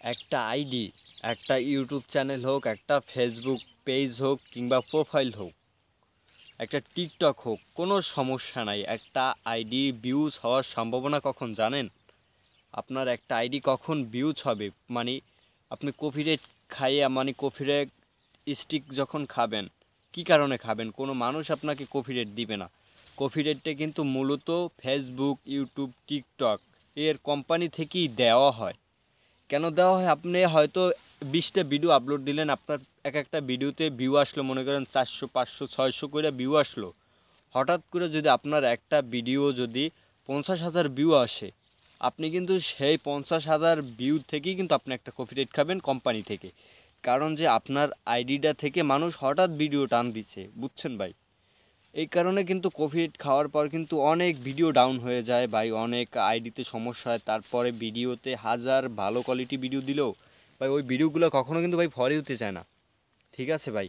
একটা আইডি, একটা YouTube channel হোক, একটা ফেসবুক পেজ হোক কিংবা প্রোফাইল হোক, একটা টিকটক হোক, কোনো সমস্যা নাই। একটা আইডি ভিউজ হওয়ার সম্ভাবনা কখন জানেন? আপনার একটা আইডি কখন ভিউজ হবে, মানে আপনি কপিরাইট খাইয়ে, মানে কপিরাইট স্টিক যখন খাবেন, কি কারণে খাবেন? কোনো মানুষ আপনাকে কপিরাইট দিবে না। কপিরাইটটা কিন্তু মূলত ফেসবুক, ইউটিউব, টিকটক এর কোম্পানি থেকেই দেওয়া হয়। কেন দেওয়া হয়? আপনি হয়তো 20টা ভিডিও আপলোড দিলেন, আপনার এক একটা ভিডিওতে ভিউ আসলো, মনে করেন 400, 500, 600 করে ভিউ আসলো। হঠাৎ করে যদি আপনার একটা ভিডিও যদি 50,000 ভিউ আসে, আপনি কিন্তু সেই 50,000 ভিউ থেকেই কিন্তু আপনি একটা কপিরাইট খাবেন কোম্পানি থেকে। কারণ যে আপনার আইডিটা থেকে মানুষ হঠাৎ ভিডিও টান দিচ্ছে, বুঝছেন ভাই? এই কারণে কিন্তু কপিরাইট খাওয়ার পর কিন্তু অনেক ভিডিও ডাউন হয়ে যায় ভাই, অনেক আইডিতে সমস্যা হয়। তারপরে ভিডিওতে হাজার ভালো কোয়ালিটি ভিডিও দিলেও ভাই ওই ভিডিওগুলো কখনো কিন্তু ভাই ফরে হতে চায় না। ঠিক আছে ভাই,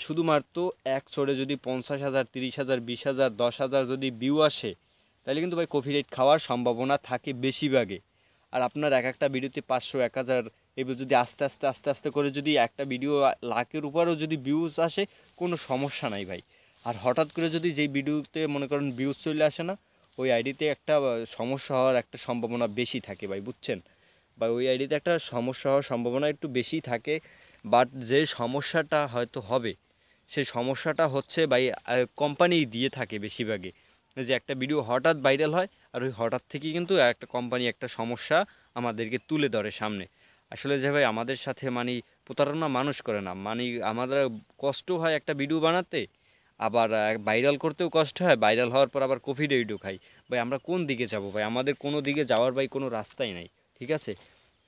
শুধুমাত্র এক চড়ে যদি 50,000, 30,000, 20,000, 10,000 যদি ভিউ আসে, তাহলে কিন্তু ভাই কপিরাইট খাওয়ার সম্ভাবনা থাকে বেশিরভাগে। আর আপনার এক একটা ভিডিওতে 500, 1000 এবার যদি আস্তে আস্তে আস্তে আস্তে করে যদি একটা ভিডিও লাখের উপরেও যদি ভিউজ আসে, কোনো সমস্যা নাই ভাই। আর হঠাৎ করে যদি যেই ভিডিওতে মনে করেন ভিউজ চলে আসে না, ওই আইডিতে একটা সমস্যা হওয়ার একটা সম্ভাবনা বেশি থাকে ভাই, বুঝছেন? বা ওই আইডিতে একটা সমস্যা হওয়ার সম্ভাবনা একটু বেশি থাকে। বাট যে সমস্যাটা হয়তো হবে, সেই সমস্যাটা হচ্ছে ভাই কোম্পানি দিয়ে থাকে বেশিরভাগই। যে একটা ভিডিও হঠাৎ ভাইরাল হয়, আর ওই হঠাৎ থেকেই কিন্তু একটা কোম্পানি একটা সমস্যা আমাদেরকে তুলে ধরে সামনে। আসলে যে ভাই আমাদের সাথে মানে প্রতারণা মানুষ করে না, মানে আমাদের কষ্ট হয় একটা ভিডিও বানাতে, আবার ভাইরাল করতেও কষ্ট হয়, ভাইরাল হওয়ার পর আবার কপিরাইটও খাই। ভাই আমরা কোন দিকে যাব ভাই? আমাদের কোনো দিকে যাওয়ার ভাই কোনো রাস্তাই নাই। ঠিক আছে,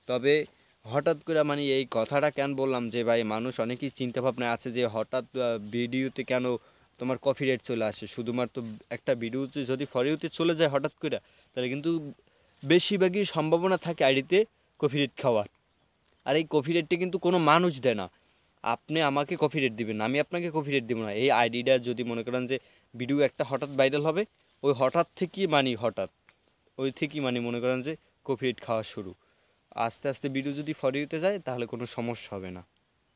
তবে হঠাৎ করে মানে এই কথাটা কেন বললাম যে ভাই মানুষ অনেকেই চিন্তাভাবনা আছে যে হঠাৎ ভিডিওতে কেন তোমার কপিরাইট চলে আসে, শুধুমাত্র একটা ভিডিওতে যদি ফরিউতে চলে যায় হঠাৎ করে, তাহলে কিন্তু বেশিরভাগই সম্ভাবনা থাকে আইডিতে কপিরাইট খাওয়ার। আর এই কপিরাইটটা কিন্তু কোনো মানুষ দেয় না। আপনি আমাকে কপিরাইট দিবেন, আমি আপনাকে কপিরাইট দিব না। এই আইডিটা যদি মনে করেন যে ভিডিও একটা হঠাৎ ভাইরাল হবে, ওই হঠাৎ থেকেই মানে হঠাৎ ওই থেকেই মানে মনে করেন যে কপিরাইট খাওয়া শুরু। আস্তে আস্তে ভিডিও যদি ফর ইউতে যায় তাহলে কোনো সমস্যা হবে না।